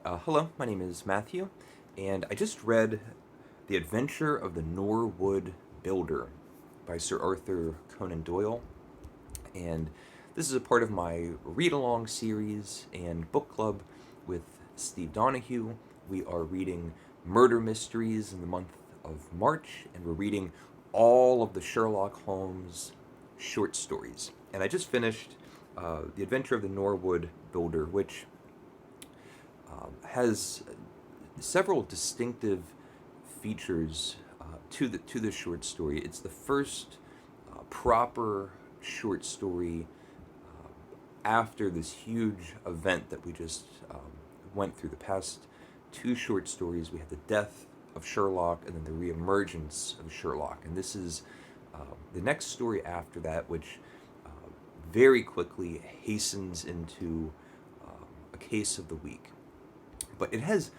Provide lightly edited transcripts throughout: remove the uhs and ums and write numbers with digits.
Hello, my name is Matthew, and I just read The Adventure of the Norwood Builder by Sir Arthur Conan Doyle, and this is a part of my read along series and book club with Steve Donahue. We are reading murder mysteries in the month of March, and we're reading all of the Sherlock Holmes short stories. And I just finished The Adventure of the Norwood Builder, which has several distinctive features to the short story. It's the first proper short story after this huge event that we just went through. The past two short stories, we had the death of Sherlock and then the reemergence of Sherlock, and this is the next story after that, which very quickly hastens into a case of the week. But it has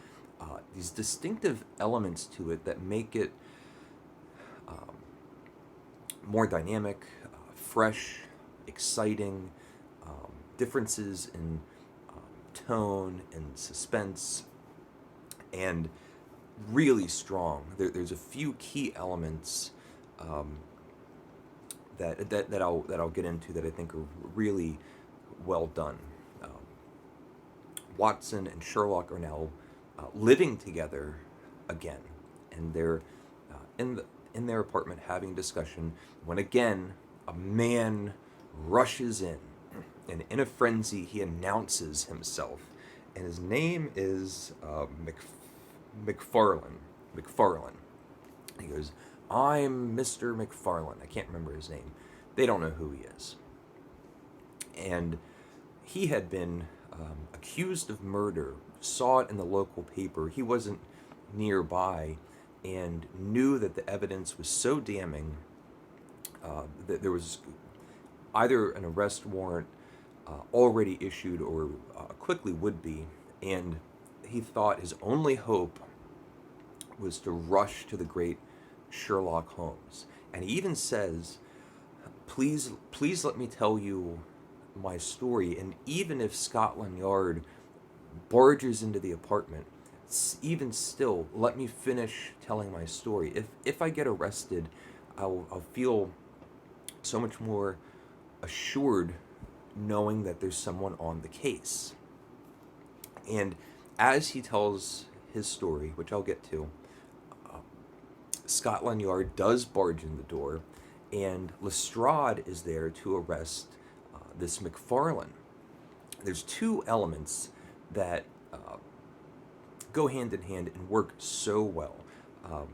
these distinctive elements to it that make it more dynamic, fresh, exciting, differences in tone and suspense, and really strong. There's a few key elements um, that I'll get into that I think are really well done. Um, Watson and Sherlock are now living together again, and they're in their apartment having discussion when again a man rushes in, and in a frenzy he announces himself, and his name is McFarlane. McFarlane. He goes, "I'm Mr. McFarlane." I can't remember his name. They don't know who he is, and he had been accused of murder, saw it in the local paper. He wasn't nearby and knew that the evidence was so damning that there was either an arrest warrant already issued or quickly would be. And he thought his only hope was to rush to the great Sherlock Holmes. And he even says, please let me tell you my story. And even if Scotland Yard barges into the apartment, even still, let me finish telling my story. If I get arrested, I'll feel so much more assured knowing that there's someone on the case. And as he tells his story, which I'll get to, Scotland Yard does barge in the door, and Lestrade is there to arrest this McFarlane. There's two elements that go hand in hand and work so well. Um,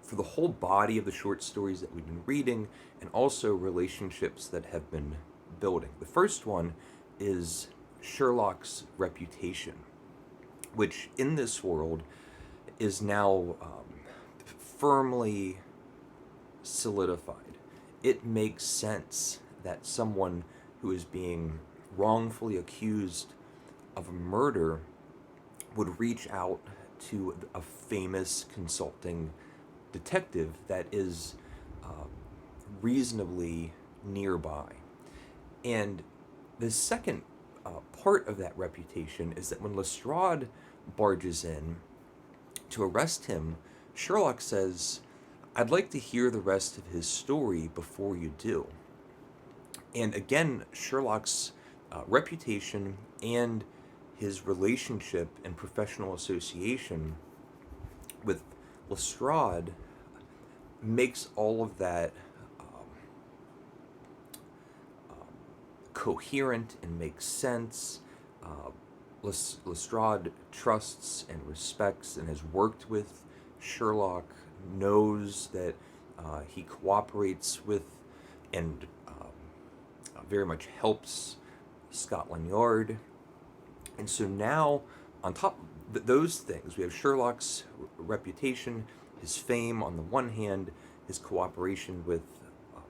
for the whole body of the short stories that we've been reading, and also relationships that have been building. The first one is Sherlock's reputation, which in this world is now firmly solidified. It makes sense that someone who is being wrongfully accused of a murder would reach out to a famous consulting detective that is reasonably nearby. And the second part of that reputation is that when Lestrade barges in to arrest him, Sherlock says, "I'd like to hear the rest of his story before you do." And again, Sherlock's reputation and his relationship and professional association with Lestrade makes all of that coherent and makes sense. Uh, Lestrade trusts and respects and has worked with Sherlock, knows that he cooperates with and very much helps Scotland Yard. And so now, on top of those things, we have Sherlock's reputation, his fame on the one hand, his cooperation with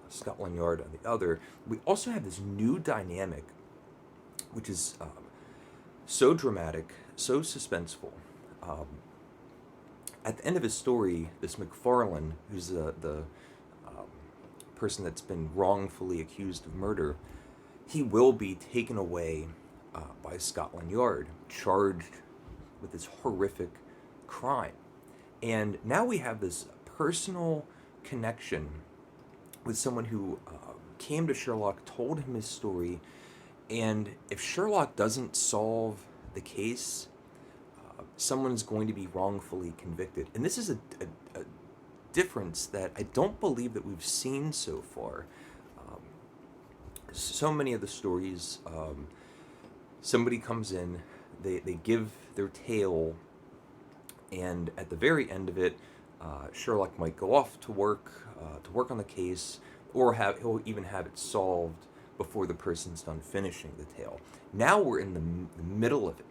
Scotland Yard on the other. We also have this new dynamic, which is so dramatic, so suspenseful. Um, at the end of his story, this McFarlane, who's the person that's been wrongfully accused of murder, he will be taken away by Scotland Yard, charged with this horrific crime. And now we have this personal connection with someone who came to Sherlock, told him his story, and if Sherlock doesn't solve the case, someone's going to be wrongfully convicted. And this is a difference that I don't believe that we've seen so far. So many of the stories, somebody comes in, they give their tale, and at the very end of it, Sherlock might go off to work on the case, or he'll even have it solved before the person's done finishing the tale. Now we're in the middle of it.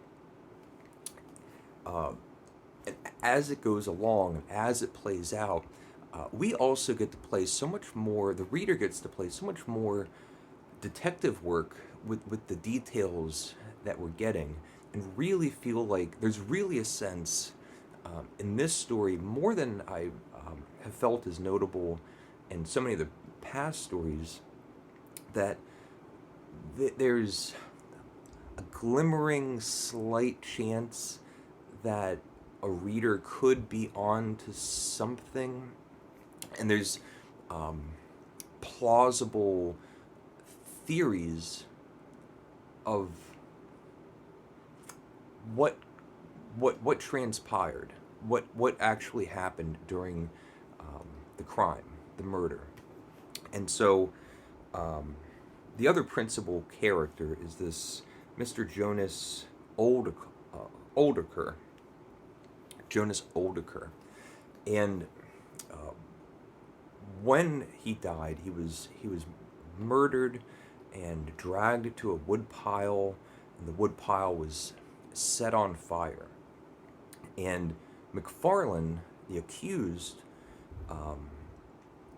And as it goes along, and as it plays out, we also get to play so much more, the reader gets to play so much more detective work with the details that we're getting, and really feel like there's really a sense in this story, more than I have felt is notable in so many of the past stories, that there's a glimmering, slight chance that a reader could be on to something, and there's plausible theories of what transpired, what actually happened during the crime, the murder. And so the other principal character is this Mr. Jonas Oldeker. Jonas Oldeker. And when he died, he was murdered and dragged to a wood pile, and the wood pile was set on fire. And McFarlane, the accused,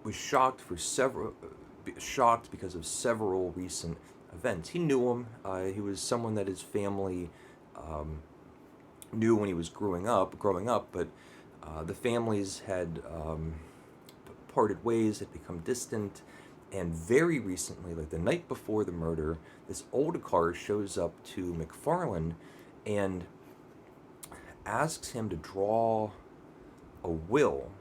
was shocked because of several recent events. He knew him. He was someone that his family knew when he was growing up, but the families had parted ways, had become distant, and very recently, like the night before the murder, this Oldeker shows up to McFarlane and asks him to draw a will,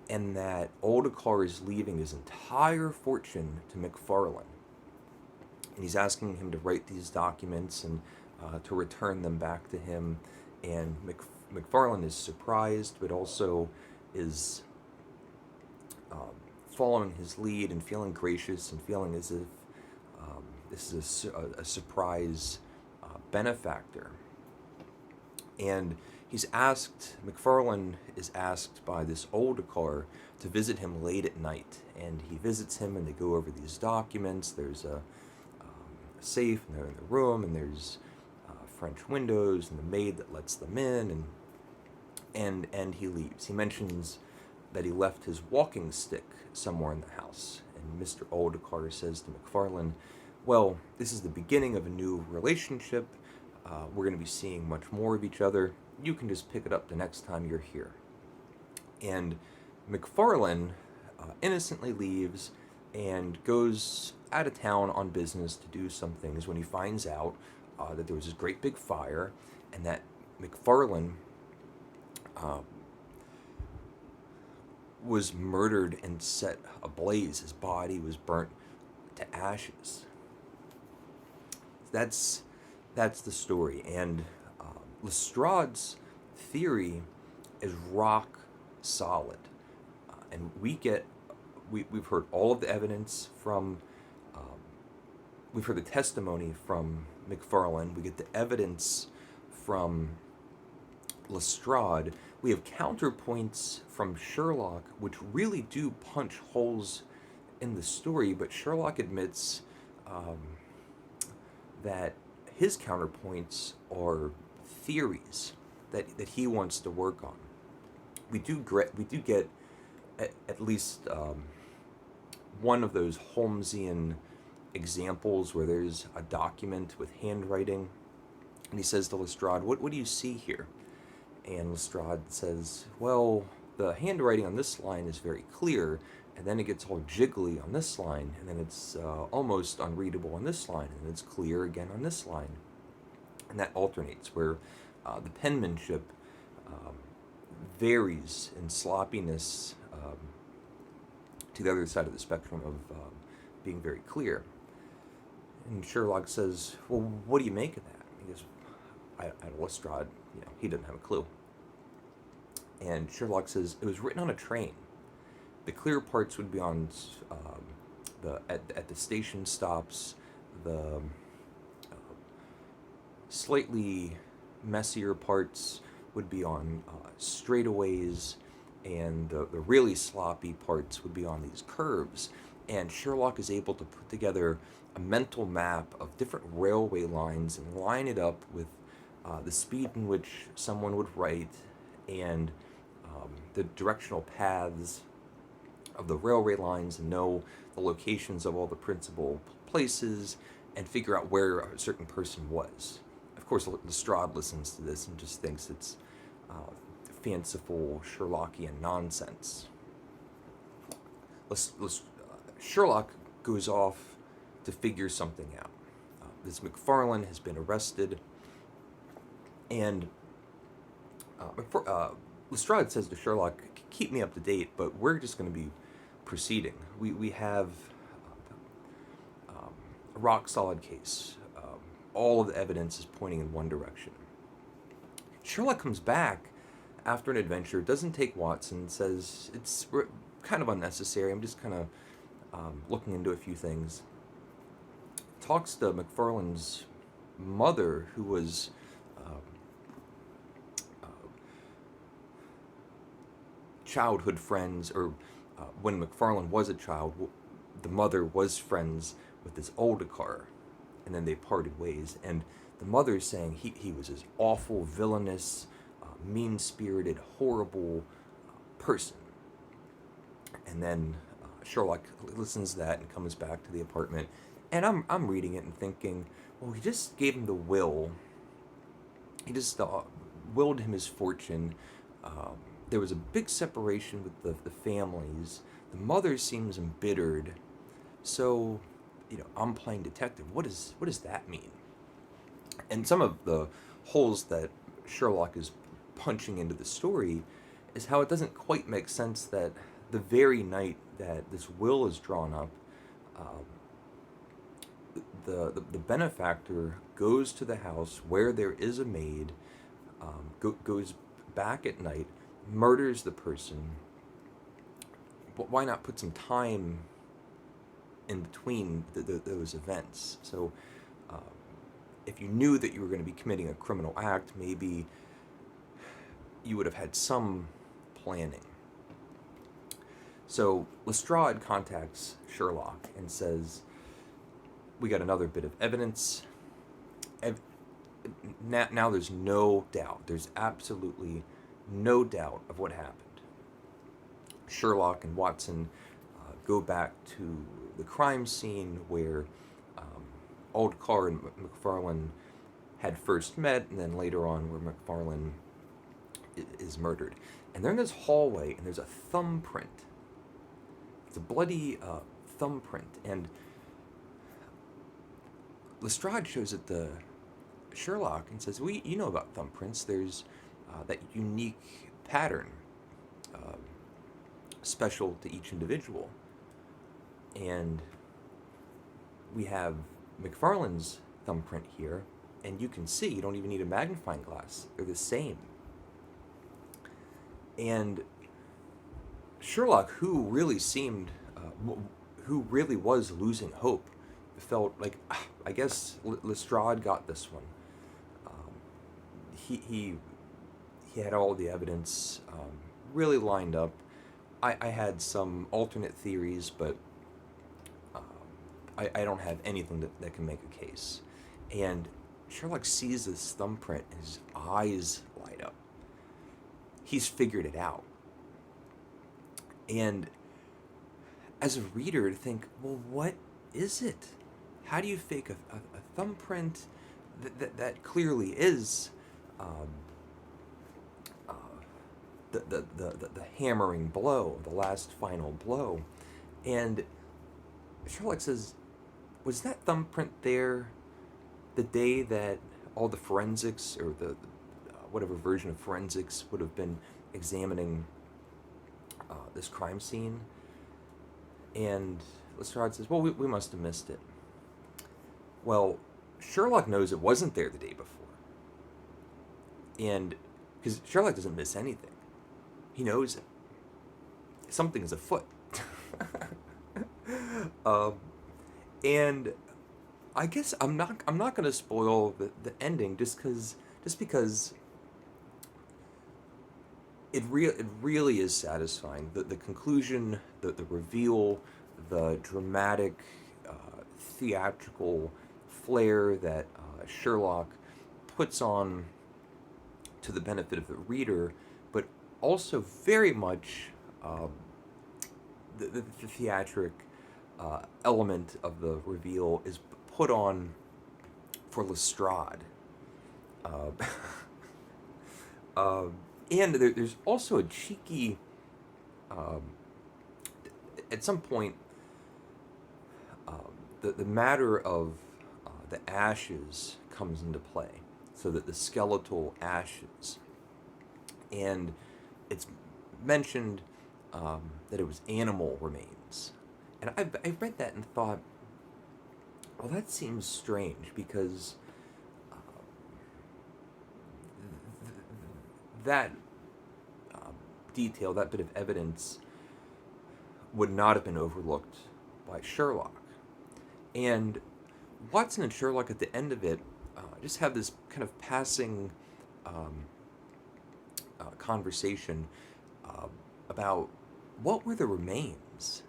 and that Oldeker is leaving his entire fortune to McFarlane. And he's asking him to write these documents and to return them back to him. And McFarlane is surprised, but also is following his lead and feeling gracious and feeling as if this is a surprise benefactor. And McFarlane is asked by this Oldeker to visit him late at night. And he visits him, and they go over these documents. There's a safe, and they're in the room, and there's French windows, and the maid that lets them in, and he leaves. He mentions that he left his walking stick somewhere in the house. And Mr. Oldeker says to McFarlane, well, this is the beginning of a new relationship. We're going to be seeing much more of each other. You can just pick it up the next time you're here. And McFarlane innocently leaves and goes out of town on business to do some things when he finds out that there was this great big fire, and that McFarlane was murdered and set ablaze. His body was burnt to ashes. That's the story. And Lestrade's theory is rock solid. And we've heard all of the evidence from, we've heard the testimony from McFarlane. We get the evidence from Lestrade. We have counterpoints from Sherlock, which really do punch holes in the story, but Sherlock admits that his counterpoints are theories that he wants to work on. We do get at least one of those Holmesian examples where there's a document with handwriting, and he says to Lestrade, what do you see here? And Lestrade says, well, the handwriting on this line is very clear, and then it gets all jiggly on this line, and then it's almost unreadable on this line, and then it's clear again on this line. And that alternates, where The penmanship um, varies in sloppiness to the other side of the spectrum of being very clear. And Sherlock says, "Well, what do you make of that?" He goes, Lestrade, he doesn't have a clue. And Sherlock says, "It was written on a train. The clear parts would be on at the station stops. The slightly messier parts would be on straightaways, and the really sloppy parts would be on these curves." And Sherlock is able to put together a mental map of different railway lines and line it up with the speed in which someone would write, and the directional paths of the railway lines, and know the locations of all the principal places, and figure out where a certain person was. Of course, Lestrade listens to this and just thinks it's fanciful Sherlockian nonsense. Sherlock goes off to figure something out. This McFarlane has been arrested, and Lestrade says to Sherlock, "Keep me up to date, but we're just going to be proceeding. We have a rock solid case. All of the evidence is pointing in one direction." Sherlock comes back after an adventure, doesn't take Watson, says it's kind of unnecessary. I'm just kind of looking into a few things. Talks to McFarlane's mother, who was childhood friends, or when McFarlane was a child, the mother was friends with this Oldacre, and then they parted ways. And the mother is saying he was this awful, villainous, mean-spirited, horrible person. And then Sherlock listens to that and comes back to the apartment. And I'm reading it and thinking, well, he just gave him the will. He just willed him his fortune. There was a big separation with the families. The mother seems embittered. So, I'm playing detective. What does that mean? And some of the holes that Sherlock is punching into the story is how it doesn't quite make sense that the very night that this will is drawn up, the benefactor goes to the house where there is a maid, goes back at night, murders the person. But why not put some time in between those events? So if you knew that you were going to be committing a criminal act, maybe you would have had some planning. So Lestrade contacts Sherlock and says, "We got another bit of evidence. Now there's no doubt. There's absolutely no doubt of what happened." Sherlock and Watson go back to the crime scene where Oldacre and McFarlane had first met, and then later on where McFarlane is murdered. And they're in this hallway, and there's a thumbprint. It's a bloody thumbprint. And Lestrade shows it to Sherlock and says, "Well, you know about thumbprints. There's that unique pattern, special to each individual. And we have McFarlane's thumbprint here, and you can see, you don't even need a magnifying glass. They're the same." And Sherlock, who really was losing hope, felt like, I guess Lestrade got this one. He had all the evidence really lined up. I had some alternate theories, but I don't have anything that can make a case. And Sherlock sees this thumbprint, and his eyes light up. He's figured it out. And as a reader, to think, well, what is it? How do you fake a thumbprint that clearly is the hammering blow, the last final blow? And Sherlock says, was that thumbprint there the day that all the forensics, or the whatever version of forensics would have been examining this crime scene. And Lestrade says, well, we must have missed it. Well, Sherlock knows it wasn't there the day before. And because Sherlock doesn't miss anything. He knows it. Something is afoot. And I guess I'm not going to spoil the ending just because it really is satisfying. The conclusion, the reveal, the dramatic, theatrical flair that Sherlock puts on to the benefit of the reader, but also very much the theatric element of the reveal is put on for Lestrade. And there's also a cheeky, at some point, the matter of the ashes comes into play, so that the skeletal ashes, and it's mentioned that it was animal remains, and I read that and thought, well, that seems strange because that detail, that bit of evidence, would not have been overlooked by Sherlock. And Watson and Sherlock at the end of it just have this kind of passing conversation about what were the remains.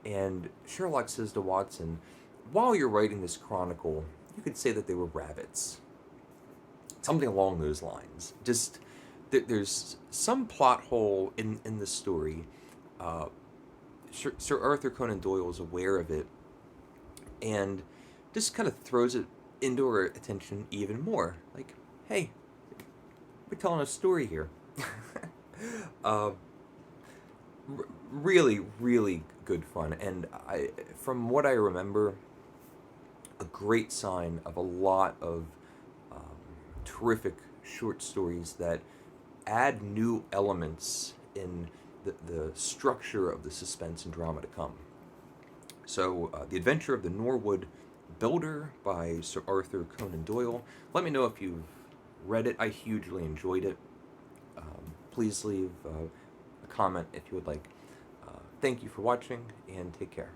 And Sherlock says to Watson, while you're writing this chronicle, you could say that they were rabbits. Something along those lines. Just, there's some plot hole in the story. Sir Arthur Conan Doyle is aware of it, and just kind of throws it into our attention even more. Like, hey, we're telling a story here. Really, really good fun. And from what I remember, a great sign of a lot of terrific short stories that add new elements in the structure of the suspense and drama to come. So, The Adventure of the Norwood Builder by Sir Arthur Conan Doyle. Let me know if you've read it. I hugely enjoyed it. Please leave a comment if you would like. Thank you for watching, and take care.